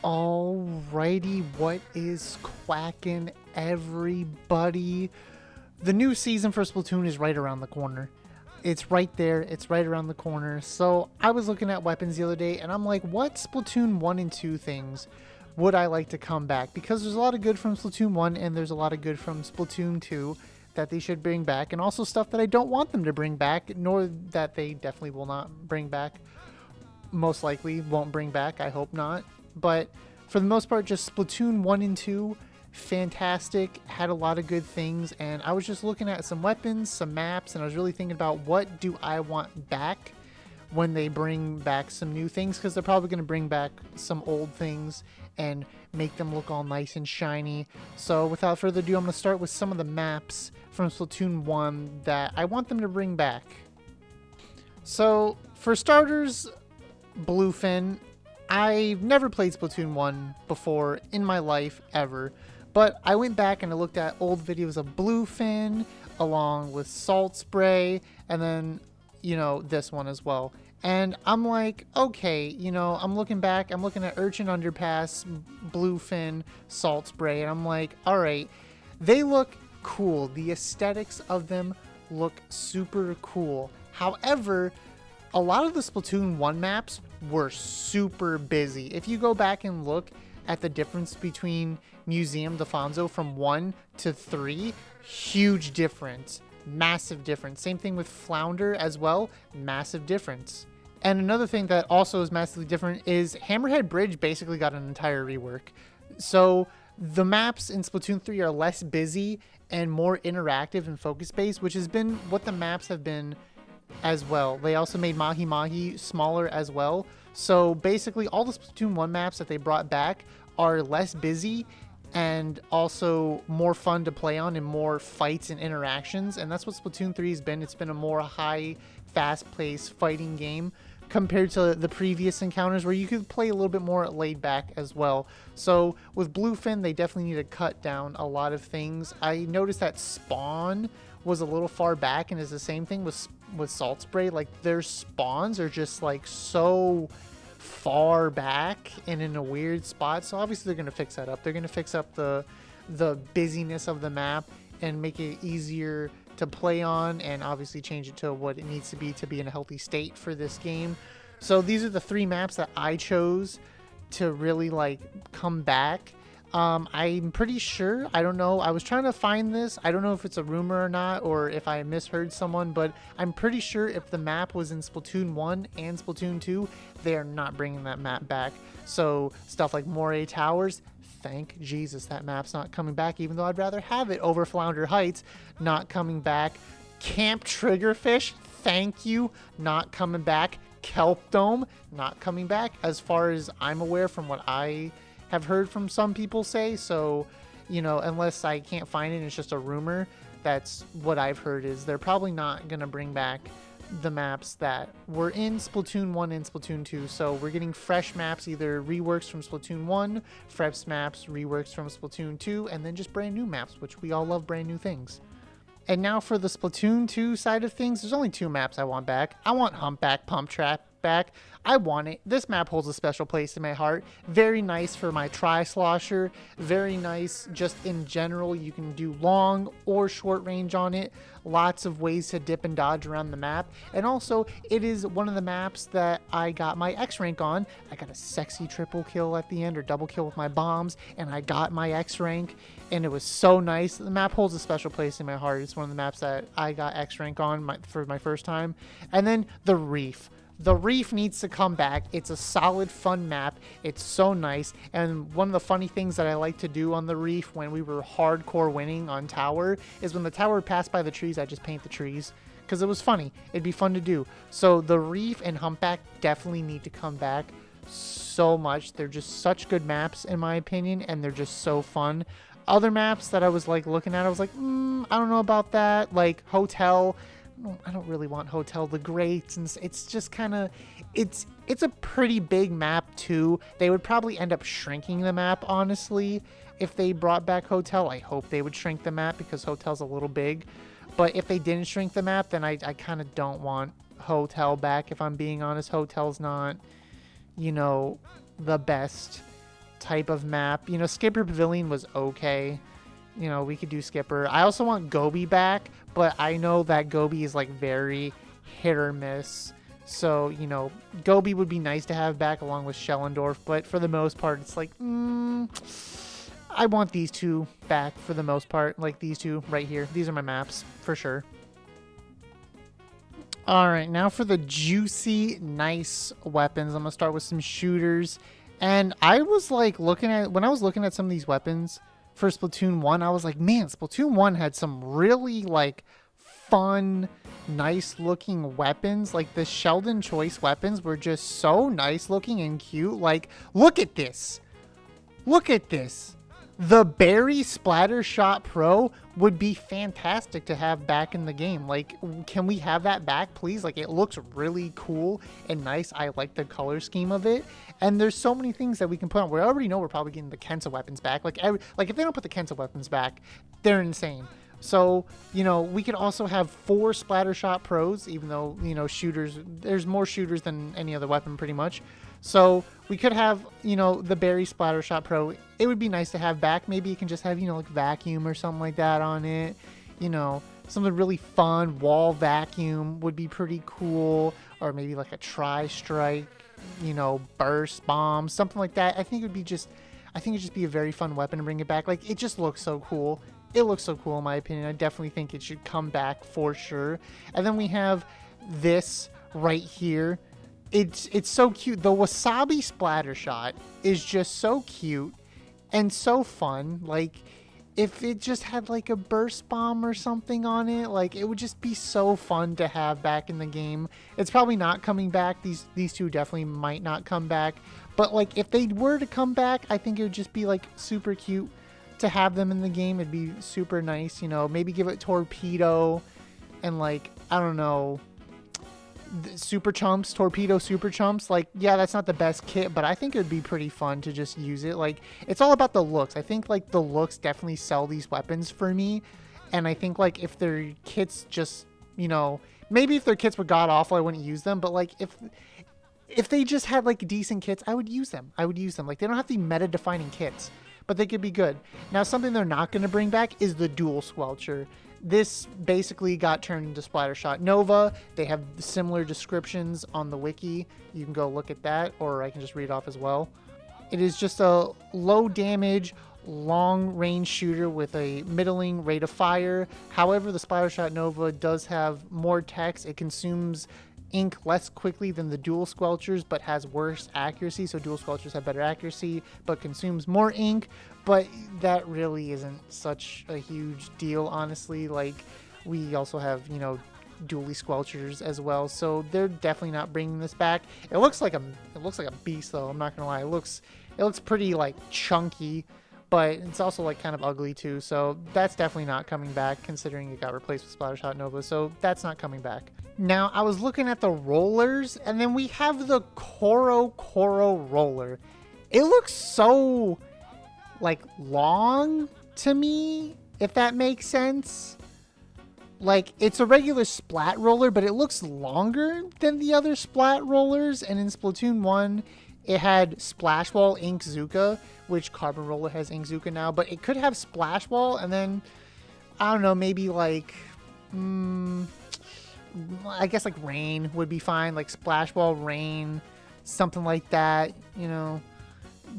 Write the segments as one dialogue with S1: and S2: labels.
S1: Alrighty, what is quacking, everybody? The new season for Splatoon is right around the corner. It's right there, it's right around the corner. So I was looking at weapons the other day and I'm like, what Splatoon 1 and 2 things would I like to come back? Because there's a lot of good from Splatoon 1 and there's a lot of good from Splatoon 2 that they should bring back, and also stuff that I don't want them to bring back, nor that they definitely will not bring back. Most likely won't bring back, I hope not. But for the most part, just Splatoon 1 and 2, fantastic, had a lot of good things, and I was just looking at some weapons, some maps, and I was really thinking about what do I want back when they bring back some new things, because they're probably going to bring back some old things and make them look all nice and shiny. So without further ado, I'm going to start with some of the maps from Splatoon 1 that I want them to bring back. So for starters, Bluefin. I've never played Splatoon 1 before in my life, ever. But I went back and I looked at old videos of Bluefin, along with Salt Spray, and then, this one as well. And I'm like, okay, I'm looking back, I'm looking at Urchin Underpass, Bluefin, Salt Spray, and I'm like, alright, they look cool. The aesthetics of them look super cool. However, a lot of the Splatoon 1 maps were super busy. If you go back and look at the difference between Museum Defonso from 1 to 3, huge difference. Massive difference. Same thing with Flounder as well, massive difference. And another thing that also is massively different is Hammerhead Bridge basically got an entire rework. So the maps in Splatoon 3 are less busy and more interactive and focus-based, which has been what the maps have been as well. They also made Mahi Mahi smaller as well. So basically all the Splatoon 1 maps that they brought back are less busy and also more fun to play on and more fights and interactions. And that's what Splatoon 3 has been. It's been a more high, fast-paced fighting game compared to the previous encounters where you could play a little bit more laid back as well. So with Bluefin, they definitely need to cut down a lot of things. I noticed that Spawn was a little far back, and is the same thing with Salt Spray. Like, their spawns are just like so far back and in a weird spot. So obviously they're going to fix that up. They're going to fix up the busyness of the map and make it easier to play on, and obviously change it to what it needs to be in a healthy state for this game. So these are the 3 maps that I chose to really come back. I'm pretty sure, I don't know, I was trying to find this, I don't know if it's a rumor or not, or if I misheard someone, but I'm pretty sure if the map was in Splatoon 1 and Splatoon 2, they are not bringing that map back. So stuff like Moray Towers, thank Jesus that map's not coming back, even though I'd rather have it over Flounder Heights, not coming back. Camp Triggerfish, thank you, not coming back. Kelp Dome, not coming back, as far as I'm aware from what I have heard from some people say. So, unless I can't find it and it's just a rumor, that's what I've heard, is they're probably not going to bring back the maps that were in Splatoon 1 and Splatoon 2. So we're getting fresh maps, either reworks from Splatoon 1, fresh maps, reworks from Splatoon 2, and then just brand new maps, which we all love brand new things. And now for the Splatoon 2 side of things, there's only 2 maps I want back. I want Humpback Pump Trap back. I want it. This map holds a special place in my heart. Very nice for my Tri-Slosher. Very nice just in general. You can do long or short range on it. Lots of ways to dip and dodge around the map. And also, it is one of the maps that I got my X rank on. I got a sexy triple kill at the end, or double kill with my bombs, and I got my X rank, and it was so nice. The map holds a special place in my heart. It's one of the maps that I got X rank on for my first time. And then the Reef. The Reef needs to come back. It's a solid, fun map. It's so nice. And one of the funny things that I like to do on the Reef when we were hardcore winning on Tower is when the tower passed by the trees, I just paint the trees, because it was funny. It'd be fun to do. So the Reef and Humpback definitely need to come back so much. They're just such good maps in my opinion, and they're just so fun. Other maps that I was looking at, I was like, I don't know about that. Like Hotel, I don't really want Hotel. The Greats, and it's just kind of, it's a pretty big map too. They would probably end up shrinking the map, honestly, if they brought back Hotel. I hope they would shrink the map because Hotel's a little big. But if they didn't shrink the map, then I kind of don't want Hotel back, if I'm being honest. Hotel's not, the best type of map. You know, Skipper Pavilion was okay. You know, we could do Skipper. I also want Gobi back, but I know that Gobi is like very hit or miss. So, you know, Gobi would be nice to have back along with Schellendorf, but for the most part, it's like, I want these two back for the most part. Like these two right here. These are my maps for sure. Alright, now for the juicy, nice weapons. I'm going to start with some shooters. And I was like when I was looking at some of these weapons for Splatoon 1, I was like, man, Splatoon 1 had some really like fun, nice looking weapons. Like the Sheldon Choice weapons were just so nice looking and cute. Like, look at this. Look at this. The Berry Splattershot Pro would be fantastic to have back in the game. Like, can we have that back, please? Like, it looks really cool and nice. I like the color scheme of it. And there's so many things that we can put on. We already know we're probably getting the Kensa weapons back. Like if they don't put the Kensa weapons back, they're insane. So, you know, we could also have 4 Splattershot Pros, even though, you know, shooters, there's more shooters than any other weapon pretty much. So we could have, you know, the Berry Splattershot Pro. It would be nice to have back. Maybe you can just have, you know, like vacuum or something like that on it. You know, something really fun. Wall vacuum would be pretty cool. Or maybe like a tri-strike, you know, burst bomb, something like that. I think it'd just be a very fun weapon to bring it back. Like, it just looks so cool. It looks so cool in my opinion. I definitely think it should come back for sure. And then we have this right here. It's so cute. The Wasabi Splattershot is just so cute and so fun. Like, if it just had like a burst bomb or something on it, like, it would just be so fun to have back in the game. It's probably not coming back. These two definitely might not come back. But like, if they were to come back, I think it would just be like super cute to have them in the game. It'd be super nice, you know, maybe give it Torpedo and like, I don't know, Super Chumps, Torpedo Super Chumps. Like, yeah, that's not the best kit, but I think it would be pretty fun to just use it. Like, it's all about the looks. I think like the looks definitely sell these weapons for me. And I think like if their kits just, you know, maybe if their kits were god awful, I wouldn't use them. But like if they just had like decent kits, I would use them. Like, they don't have to be meta defining kits, but they could be good. Now, something they're not going to bring back is the Dual Squelcher. This basically got turned into Splattershot Nova. They have similar descriptions on the wiki. You can go look at that, or I can just read off as well. It is just a low damage, long range shooter with a middling rate of fire. However, the Splattershot Nova does have more text. It consumes ink less quickly than the Dual Squelchers, but has worse accuracy. So Dual Squelchers have better accuracy, but consumes more ink. But that really isn't such a huge deal, honestly. Like, we also have, you know, Dually Squelchers as well, so they're definitely not bringing this back. It looks like a beast, though. I'm not gonna lie. It looks pretty like chunky, but it's also like kind of ugly too. So that's definitely not coming back, considering it got replaced with Splattershot Nova. So that's not coming back. Now, I was looking at the rollers, and then we have the Koro roller. It looks so like long to me, if that makes sense. Like, it's a regular splat roller, but it looks longer than the other splat rollers. And in Splatoon 1, it had Splash Wall Ink Zuka, which Carbon Roller has Ink Zuka now, but it could have Splash Wall, and then, I don't know, maybe like, I guess like Rain would be fine, like Splash Wall Rain, something like that, you know.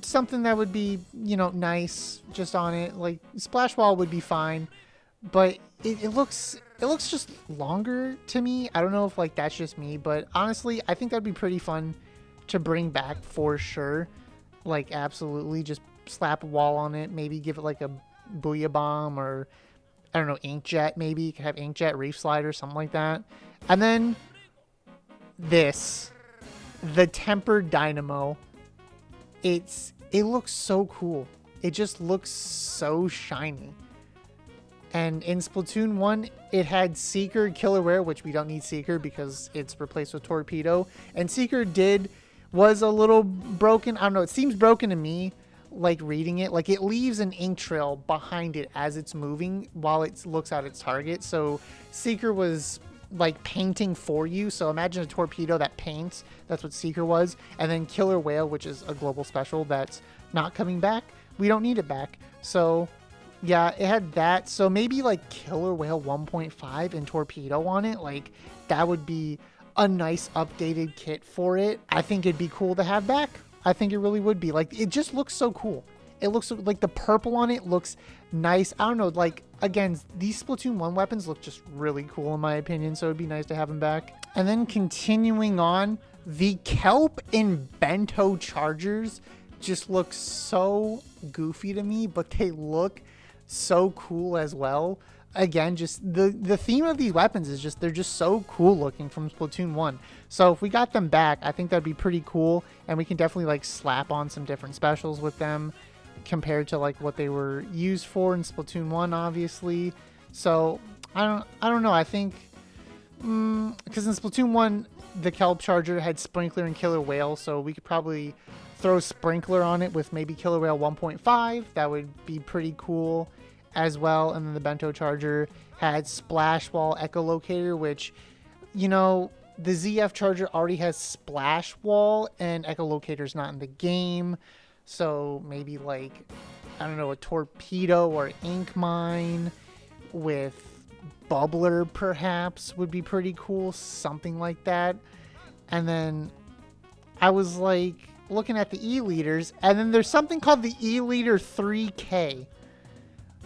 S1: Something that would be, you know, nice just on it. Like, Splash Wall would be fine, but it looks just longer to me. I don't know if like that's just me, but honestly, I think that'd be pretty fun to bring back for sure. Like, absolutely, just slap a wall on it, maybe give it like a Booyah Bomb, or I don't know, Inkjet maybe. You could have Inkjet, Reef Slider, something like that. And then this, the Tempered Dynamo. It looks so cool. It just looks so shiny. And in Splatoon 1, it had Seeker, Killerware, which we don't need Seeker because it's replaced with Torpedo. And Seeker was a little broken. I don't know, it seems broken to me, like reading it. Like, it leaves an ink trail behind it as it's moving while it looks at its target. So Seeker was like painting for you. So imagine a torpedo that paints. That's what Seeker was. And then Killer Whale, which is a global special that's not coming back. We don't need it back. So yeah, it had that. So maybe like Killer Whale 1.5 and torpedo on it. Like that would be a nice updated kit for it. I think it'd be cool to have back. I think it really would be. Like, it just looks so cool. It looks like the purple on it looks nice. I don't know, like, again, these Splatoon 1 weapons look just really cool in my opinion, so it'd be nice to have them back. And then continuing on, the Kelp and Bento Chargers just look so goofy to me, but they look so cool as well. Again, just the theme of these weapons is just, they're just so cool looking from Splatoon 1. So if we got them back, I think that'd be pretty cool, and we can definitely like slap on some different specials with them compared to like what they were used for in Splatoon 1, obviously. So I don't know. I think because in Splatoon 1 the Kelp Charger had Sprinkler and Killer Whale, so we could probably throw Sprinkler on it with maybe Killer Whale 1.5. That would be pretty cool as well. And then the Bento Charger had Splash Wall Echolocator, which, you know, the ZF Charger already has Splash Wall and Echolocator's not in the game. So maybe like, I don't know, a Torpedo or Ink Mine with Bubbler perhaps would be pretty cool. Something like that. And then I was like looking at the E-Leaders, and then there's something called the E-Leader 3K.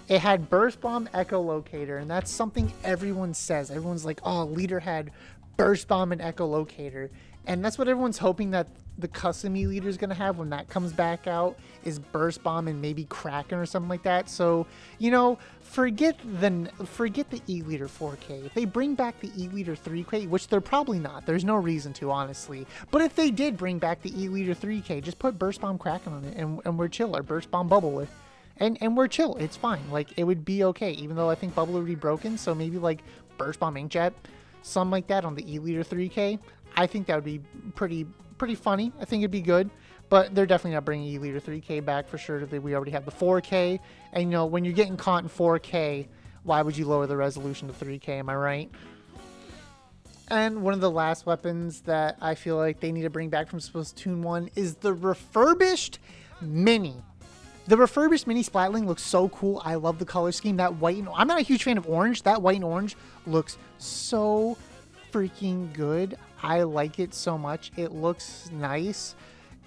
S1: It had Burst Bomb Echolocator, and that's something everyone says. Everyone's like, oh, Leader had Burst Bomb and Echolocator. And that's what everyone's hoping that the custom E-Leader is going to have when that comes back out, is Burst Bomb and maybe Kraken or something like that. So, you know, forget the E-Leader 4K. If they bring back the E-Leader 3K, which they're probably not, there's no reason to, honestly. But if they did bring back the E-Leader 3K, just put Burst Bomb Kraken on it, and we're chill, or Burst Bomb Bubbler. And we're chill. It's fine. Like, it would be okay, even though I think Bubbler would be broken. So maybe like Burst Bomb Inkjet, something like that on the E-Leader 3K. I think that would be pretty funny. I think it'd be good. But they're definitely not bringing E-Leader 3K back for sure. We already have the 4K. And, you know, when you're getting caught in 4K, why would you lower the resolution to 3K? Am I right? And one of the last weapons that I feel like they need to bring back from Splatoon 1 is the refurbished Mini. The refurbished Mini Splatling looks so cool. I love the color scheme. That white and... I'm not a huge fan of orange. That white and orange looks so freaking good. I like it so much. It looks nice.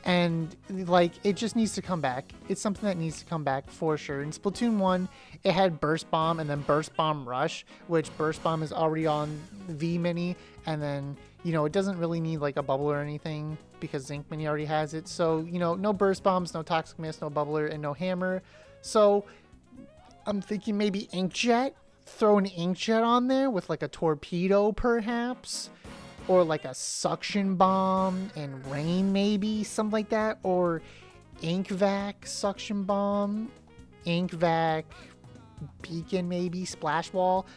S1: And, like, it just needs to come back. It's something that needs to come back for sure. In Splatoon 1, it had Burst Bomb and then Burst Bomb Rush, which Burst Bomb is already on V Mini. And then, you know, it doesn't really need, like, a bubble or anything because Zinc Mini already has it. So, you know, no Burst Bombs, no Toxic Mist, no Bubbler, and no Hammer. So, I'm thinking maybe Inkjet. Throw an Inkjet on there with, like, a Torpedo, perhaps. Or like a Suction Bomb and Rain, maybe, something like that. Or Ink Vac Suction Bomb, Ink Vac Beacon, maybe, Splash Wall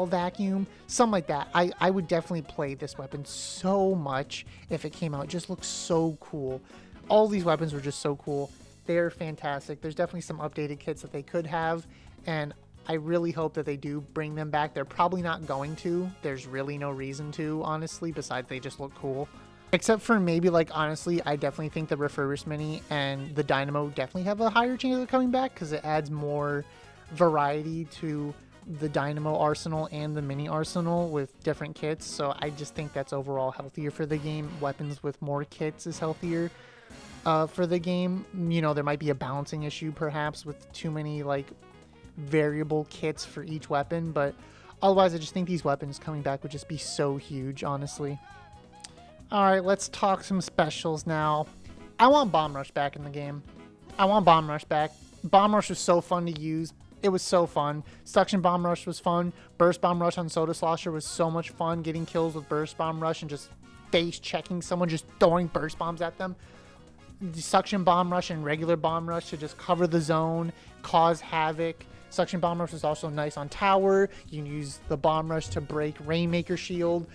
S1: Vacuum, something like that. I would definitely play this weapon so much if it came out. It just looks so cool. All these weapons were just so cool. They're fantastic. There's definitely some updated kits that they could have, and I really hope that they do bring them back. They're probably not going to. There's really no reason to, honestly, besides they just look cool. Except for maybe, like, honestly, I definitely think the refurbished Mini and the Dynamo definitely have a higher chance of coming back because it adds more variety to the Dynamo arsenal and the Mini arsenal with different kits. So I just think that's overall healthier for the game. Weapons with more kits is healthier for the game. You know, there might be a balancing issue perhaps with too many, like, variable kits for each weapon, but otherwise I just think these weapons coming back would just be so huge, honestly. Alright, let's talk some specials now. I want Bomb Rush back in the game. I want Bomb Rush back. Bomb Rush was so fun to use. It was so fun. Suction Bomb Rush was fun. Burst Bomb Rush on Soda Slosher was so much fun. Getting kills with Burst Bomb Rush and just face checking someone, just throwing Burst Bombs at them. The Suction Bomb Rush and regular Bomb Rush to just cover the zone, cause havoc. Suction Bomb Rush is also nice on tower. You can use the Bomb Rush to break Rainmaker Shield.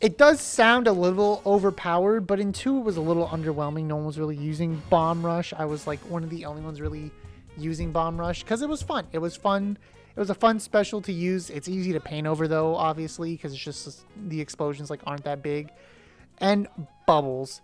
S1: It does sound a little overpowered, but in 2 it was a little underwhelming. No one was really using Bomb Rush. I was like one of the only ones really using Bomb Rush because it was fun. It was fun It was a fun special to use. It's easy to paint over though, obviously, because it's just the explosions like aren't that big. And bubbles.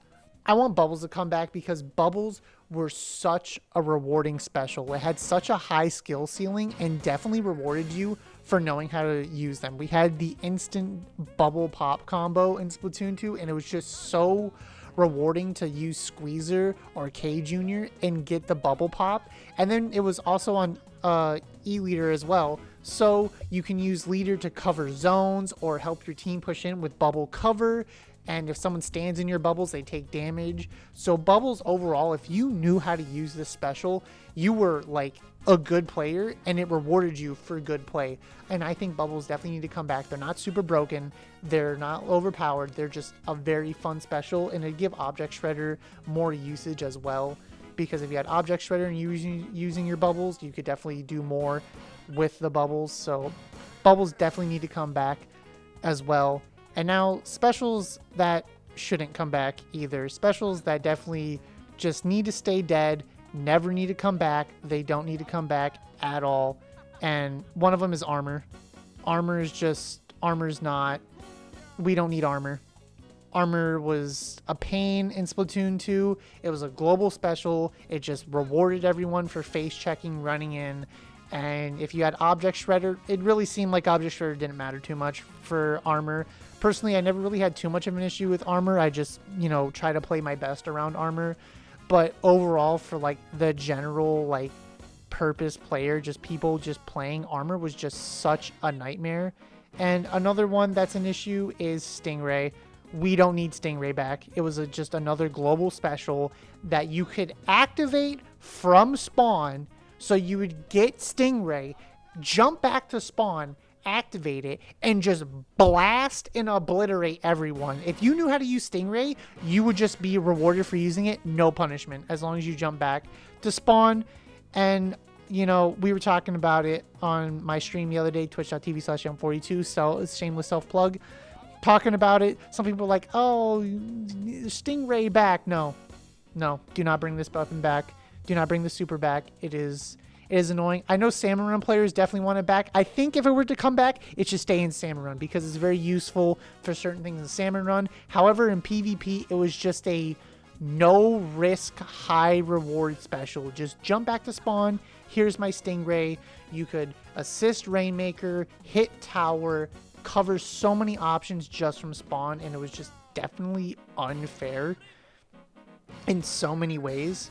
S1: I want bubbles to come back because bubbles were such a rewarding special. It had such a high skill ceiling and definitely rewarded you for knowing how to use them. We had the instant bubble pop combo in Splatoon 2, and it was just so rewarding to use Squeezer or K Jr. and get the bubble pop. And then it was also on E-Leader as well. So you can use Leader to cover zones or help your team push in with bubble cover. And if someone stands in your bubbles, they take damage. So bubbles overall, if you knew how to use this special, you were like a good player and it rewarded you for good play. And I think bubbles definitely need to come back. They're not super broken. They're not overpowered. They're just a very fun special, and it'd give Object Shredder more usage as well. Because if you had Object Shredder and using your bubbles, you could definitely do more with the bubbles. So bubbles definitely need to come back as well. And now specials that shouldn't come back either. Specials that definitely just need to stay dead, never need to come back. They don't need to come back at all. And one of them is armor. Armor's not, we don't need armor. Armor was a pain in Splatoon 2. It was a global special. It just rewarded everyone for face checking, running in. And if you had Object Shredder, it really seemed like Object Shredder didn't matter too much for armor. Personally, I never really had too much of an issue with armor. I just, try to play my best around armor. But overall, for like the general like purpose player, just people just playing, armor was just such a nightmare. And another one that's an issue is Stingray. We don't need Stingray back. It was just another global special that you could activate from spawn. So you would get Stingray, jump back to spawn, activate it, and just blast and obliterate everyone. If you knew how to use Stingray, you would just be rewarded for using it. No punishment, as long as you jump back to spawn. And, we were talking about it on my stream the other day, twitch.tv/M42, shameless self-plug. Talking about it, some people were like, oh, Stingray back. No, do not bring this weapon back. Do not bring the super back. It is annoying. I know Salmon Run players definitely want it back. I think if it were to come back, it should stay in Salmon Run because it's very useful for certain things in Salmon Run. However, in PvP, it was just a no risk, high reward special. Just jump back to spawn. Here's my Stingray. You could assist Rainmaker, hit tower, cover so many options just from spawn, and it was just definitely unfair in so many ways.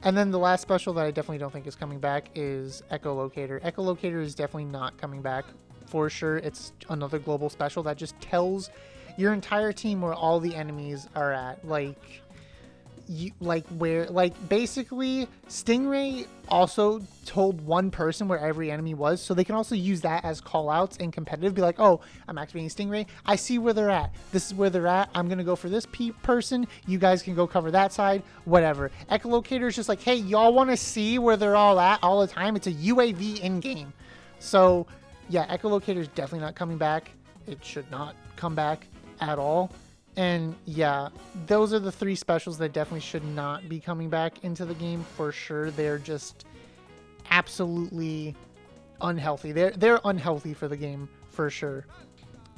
S1: And then the last special that I definitely don't think is coming back is Echolocator. Echolocator is definitely not coming back for sure. It's another global special that just tells your entire team where all the enemies are at. Basically Stingray also told one person where every enemy was, so they can also use that as call outs in competitive. Be like, oh, I'm activating Stingray, I see where they're at, this is where they're at, I'm gonna go for this person, you guys can go cover that side, whatever. Echolocator is just like, hey, y'all want to see where they're all at all the time? It's a UAV in game. So yeah, Echolocator is definitely not coming back. It should not come back at all. And yeah, those are the three specials that definitely should not be coming back into the game for sure. They're just absolutely unhealthy. They're unhealthy for the game for sure.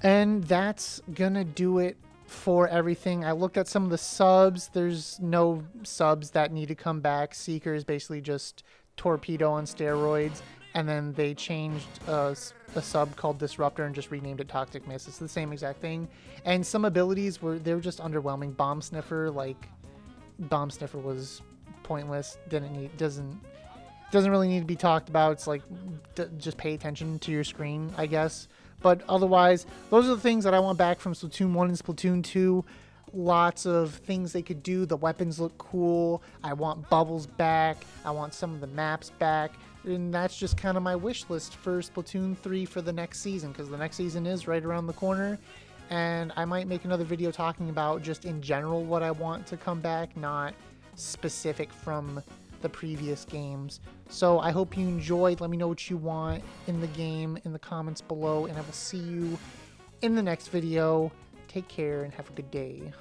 S1: And that's gonna do it for everything. I looked at some of the subs. There's no subs that need to come back. Seeker is basically just Torpedo on steroids. And then they changed a sub called Disruptor and just renamed it Toxic Mist. It's the same exact thing. And some abilities they were just underwhelming. Bomb Sniffer was pointless. Doesn't really need to be talked about. It's like just pay attention to your screen, I guess. But otherwise, those are the things that I want back from Splatoon 1 and Splatoon 2. Lots of things they could do. The weapons look cool. I want bubbles back. I want some of the maps back. And that's just kind of my wish list for Splatoon 3 for the next season, because the next season is right around the corner. And I might make another video talking about just in general what I want to come back, not specific from the previous games. So I hope you enjoyed. Let me know what you want in the game in the comments below, and I will see you in the next video. Take care and have a good day.